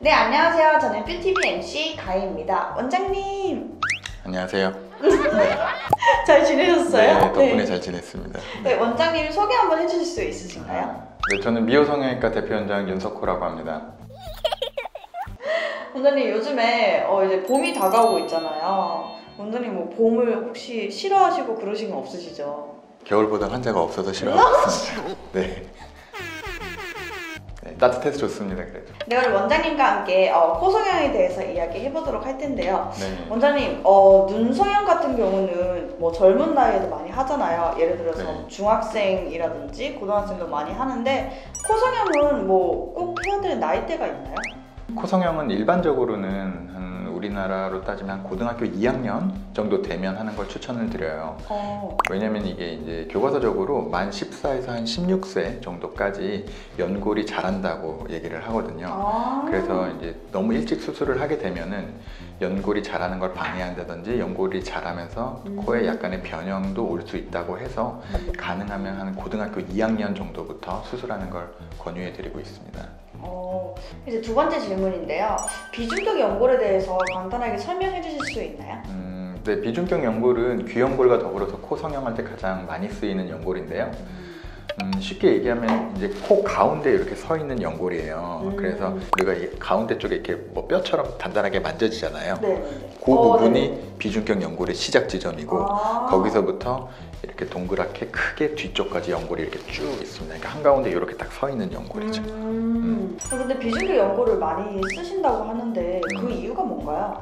네, 안녕하세요. 저는 뷰티비 MC 가희입니다. 원장님. 안녕하세요. 네. 잘 지내셨어요? 네, 덕분에 잘 지냈습니다. 네, 원장님 소개 한번 해주실 수 있으신가요? 네, 저는 미호성형외과 대표원장 윤석호라고 합니다. 원장님 요즘에 이제 봄이 다가오고 있잖아요. 원장님 뭐 봄을 혹시 싫어하시고 그러신 거 없으시죠? 겨울보다 환자가 없어서 싫어하고 있습니다. 네. 네, 따뜻해서 좋습니다. 그래도. 네, 오늘 원장님과 함께 코 성형에 대해서 이야기해보도록 할 텐데요. 네. 원장님, 눈 성형 같은 경우는 뭐 젊은 나이에도 많이 하잖아요. 예를 들어서 네. 중학생이라든지 고등학생도 많이 하는데 코 성형은 뭐 꼭 해야 되는 나이대가 있나요? 코 성형은 일반적으로는 한 우리나라로 따지면 한 고등학교 2학년 정도 되면 하는 걸 추천을 드려요. 왜냐면 이게 이제 교과서적으로 만 14에서 한 16세 정도까지 연골이 자란다고 얘기를 하거든요. 그래서 이제 너무 일찍 수술을 하게 되면은 연골이 자라는 걸 방해한다든지 연골이 자라면서 코에 약간의 변형도 올 수 있다고 해서 가능하면 한 고등학교 2학년 정도부터 수술하는 걸 권유해 드리고 있습니다. 이제 두 번째 질문인데요. 비중격 연골에 대해서 간단하게 설명해 주실 수 있나요? 네, 비중격 연골은 귀연골과 더불어서 코 성형할 때 가장 많이 쓰이는 연골인데요. 쉽게 얘기하면 이제 코 가운데 이렇게 서 있는 연골이에요. 그래서 우리가 이 가운데 쪽에 이렇게 뭐 뼈처럼 단단하게 만져지잖아요. 네. 그 부분이 비중격 연골의 시작 지점이고 거기서부터 이렇게 동그랗게 크게 뒤쪽까지 연골이 이렇게 쭉 있습니다. 그러니까 한가운데 이렇게 딱 서 있는 연골이죠. 근데 비중격 연골을 많이 쓰신다고 하는데 그 이유가 뭔가요?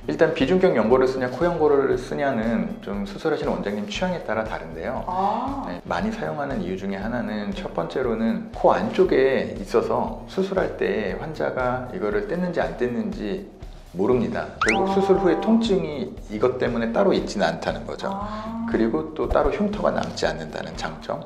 일단 비중격 연골을 쓰냐 코 연골을 쓰냐는 좀 수술하시는 원장님 취향에 따라 다른데요. 네, 많이 사용하는 이유 중에 하나는 첫 번째로는 코 안쪽에 있어서 수술할 때 환자가 이거를 뗐는지 안 뗐는지 모릅니다. 결국 수술 후에 통증이 이것 때문에 따로 있지는 않다는 거죠. 그리고 또 따로 흉터가 남지 않는다는 장점.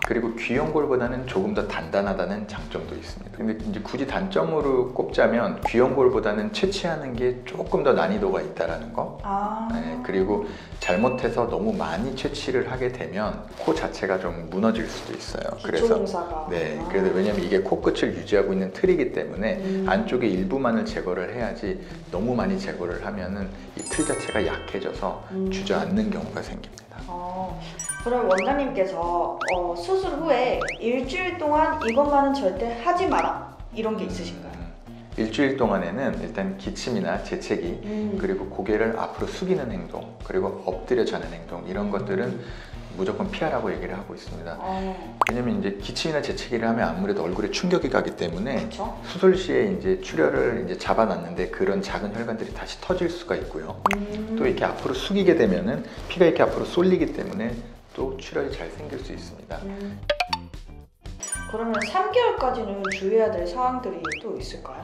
그리고 귀연골보다는 조금 더 단단하다는 장점도 있습니다. 근데 이제 굳이 단점으로 꼽자면 귀연골보다는 채취하는 게 조금 더 난이도가 있다라는 거. 네, 그리고 잘못해서 너무 많이 채취를 하게 되면 코 자체가 좀 무너질 수도 있어요. 기초공사가. 네, 그래서 왜냐면 이게 코끝을 유지하고 있는 틀이기 때문에 안쪽에 일부만을 제거를 해야지 너무 많이 제거를 하면은 이 틀 자체가 약해져서 주저앉는 경우가 생깁니다. 그럼 원장님께서 수술 후에 일주일 동안 이것만은 절대 하지 마라 이런 게 있으신가요? 일주일 동안에는 일단 기침이나 재채기 그리고 고개를 앞으로 숙이는 행동 그리고 엎드려 자는 행동 이런 것들은 무조건 피하라고 얘기를 하고 있습니다. 왜냐면 이제 기침이나 재채기를 하면 아무래도 얼굴에 충격이 가기 때문에 그쵸? 수술 시에 이제 출혈을 이제 잡아놨는데 그런 작은 혈관들이 다시 터질 수가 있고요. 또 이렇게 앞으로 숙이게 되면은 피가 이렇게 앞으로 쏠리기 때문에 또 출혈이 잘 생길 수 있습니다. 그러면 3개월까지는 주의해야 될 사항들이 또 있을까요?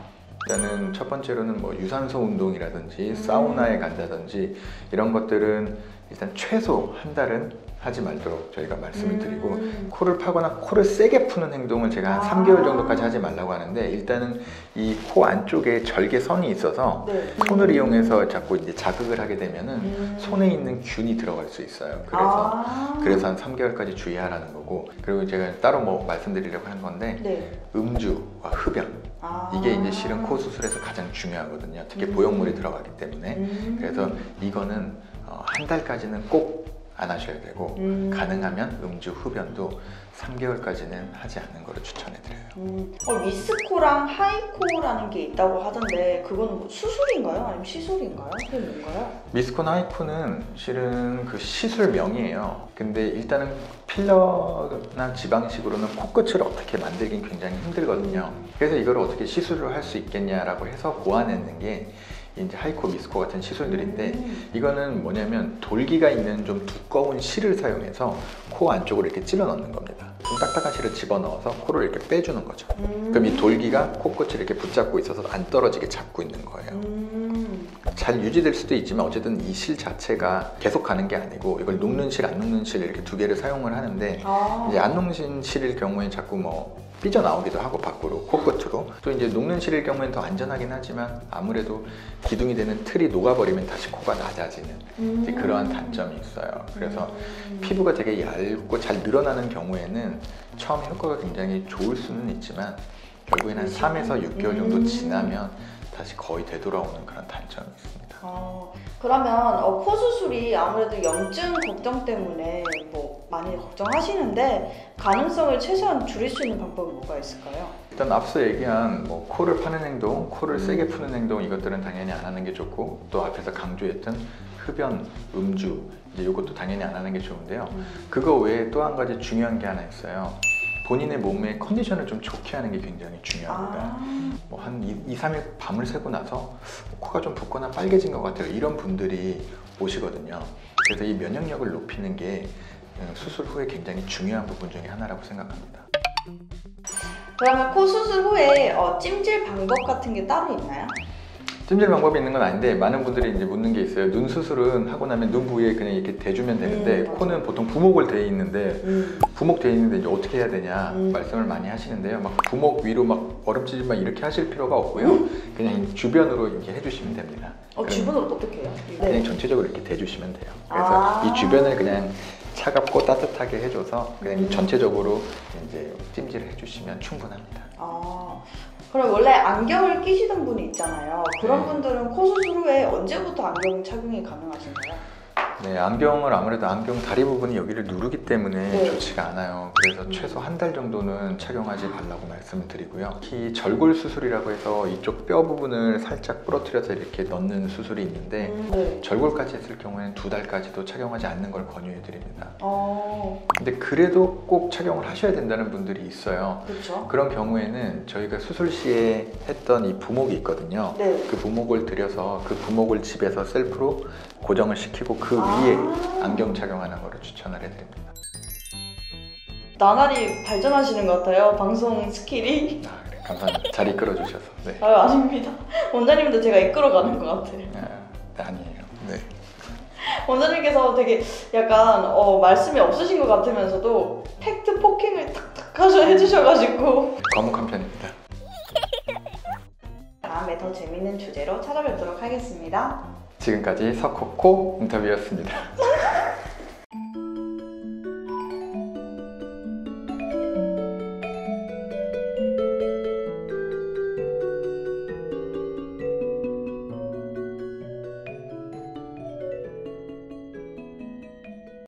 일단은 첫 번째로는 뭐 유산소 운동이라든지 사우나에 간다든지 이런 것들은 일단 최소 한 달은 하지 말도록 저희가 말씀을 드리고 코를 파거나 코를 세게 푸는 행동을 제가 한 3개월 정도까지 하지 말라고 하는데 일단은 이 코 안쪽에 절개선이 있어서 손을 이용해서 자꾸 이제 자극을 하게 되면은 손에 있는 균이 들어갈 수 있어요. 그래서 한 3개월까지 주의하라는 거고 그리고 제가 따로 뭐 말씀드리려고 하는 건데 음주와 흡연 이게 이제 실은 코 수술에서 가장 중요하거든요. 특히 보형물이 들어가기 때문에 그래서 이거는 한 달까지는 꼭 안 하셔야 되고 가능하면 음주, 흡연도 3개월까지는 하지 않는 거를 추천해드려요. 미스코랑 하이코라는 게 있다고 하던데 그거는 뭐 수술인가요? 아니면 시술인가요? 그게 뭔가요? 미스코나 하이코는 실은 그 시술명이에요. 근데 일단은 필러나 지방식으로는 코끝을 어떻게 만들긴 굉장히 힘들거든요. 그래서 이걸 어떻게 시술을 할 수 있겠냐라고 해서 고안했는 게 이제 하이코, 미스코 같은 시술들인데 이거는 뭐냐면 돌기가 있는 좀 두꺼운 실을 사용해서 코 안쪽으로 이렇게 찔러 넣는 겁니다. 좀 딱딱한 실을 집어넣어서 코를 이렇게 빼주는 거죠. 그럼 이 돌기가 코끝을 이렇게 붙잡고 있어서 안 떨어지게 잡고 있는 거예요. 잘 유지될 수도 있지만 어쨌든 이 실 자체가 계속 가는 게 아니고 이걸 녹는 실, 안 녹는 실 이렇게 두 개를 사용을 하는데 이제 안 녹는 실일 경우에 자꾸 뭐 삐져나오기도 하고 밖으로 코끝으로 또 이제 녹는 실일 경우에는 더 안전하긴 하지만 아무래도 기둥이 되는 틀이 녹아버리면 다시 코가 낮아지는 이제 그러한 단점이 있어요. 그래서 피부가 되게 얇고 잘 늘어나는 경우에는 처음 효과가 굉장히 좋을 수는 있지만 결국엔 한 3에서 6개월 정도 지나면 다시 거의 되돌아오는 그런 단점이 있습니다. 그러면 코 수술이 아무래도 염증 걱정 때문에 뭐 많이 걱정하시는데 가능성을 최소한 줄일 수 있는 방법이 뭐가 있을까요? 일단 앞서 얘기한 뭐 코를 파는 행동, 코를 세게 푸는 행동 이것들은 당연히 안 하는 게 좋고 또 앞에서 강조했던 흡연, 음주 이제 이것도 당연히 안 하는 게 좋은데요. 그거 외에 또 한 가지 중요한 게 하나 있어요. 본인의 몸의 컨디션을 좀 좋게 하는 게 굉장히 중요합니다. 뭐 한 2, 3일 밤을 새고 나서 코가 좀 붓거나 빨개진 것 같아요. 이런 분들이 오시거든요. 그래서 이 면역력을 높이는 게 수술 후에 굉장히 중요한 부분 중에 하나라고 생각합니다. 그러면 코 수술 후에 찜질 방법 같은 게 따로 있나요? 찜질 방법이 있는 건 아닌데 많은 분들이 이제 묻는 게 있어요. 눈 수술은 하고 나면 눈 부위에 그냥 이렇게 대주면 되는데 코는 보통 부목을 돼 있는데 부목 돼 있는데 이제 어떻게 해야 되냐 말씀을 많이 하시는데요. 막 부목 위로 막 얼음찜질만 이렇게 하실 필요가 없고요. 그냥 주변으로 이렇게 해주시면 됩니다. 주변으로 어떻게 해요? 그냥 전체적으로 이렇게 대주시면 돼요. 그래서 이 주변을 그냥 차갑고 따뜻하게 해줘서 그냥 전체적으로 이제 찜질을 해주시면 충분합니다. 그럼 원래 안경을 끼시던 분이 있잖아요. 그런 네. 분들은 코 수술 후에 언제부터 안경 착용이 가능하신가요? 네, 안경을 아무래도 안경 다리 부분이 여기를 누르기 때문에 좋지가 않아요. 그래서 최소 한 달 정도는 착용하지 말라고 말씀을 드리고요. 특히 절골 수술이라고 해서 이쪽 뼈 부분을 살짝 부러뜨려서 이렇게 넣는 수술이 있는데 절골까지 했을 경우에는 2달까지도 착용하지 않는 걸 권유해 드립니다. 근데 그래도 꼭 착용을 하셔야 된다는 분들이 있어요. 그렇죠. 그런 경우에는 저희가 수술 시에 했던 이 부목이 있거든요. 그 부목을 들여서 그 부목을 집에서 셀프로 고정을 시키고 그 위에 안경 착용하는 거를 추천을 해드립니다. 나날이 발전하시는 것 같아요. 방송 스킬이. 그래, 감사합니다. 잘 이끌어 주셔서. 네. 아닙니다. 원장님도 제가 이끌어가는 것 같아요. 아니에요. 네. 원장님께서 되게 약간 말씀이 없으신 것 같으면서도 팩트 포킹을 탁탁 해주셔가지고 과묵한 편입니다. 다음에 더 재밌는 주제로 찾아뵙도록 하겠습니다. 지금까지 석호코 인터뷰였습니다.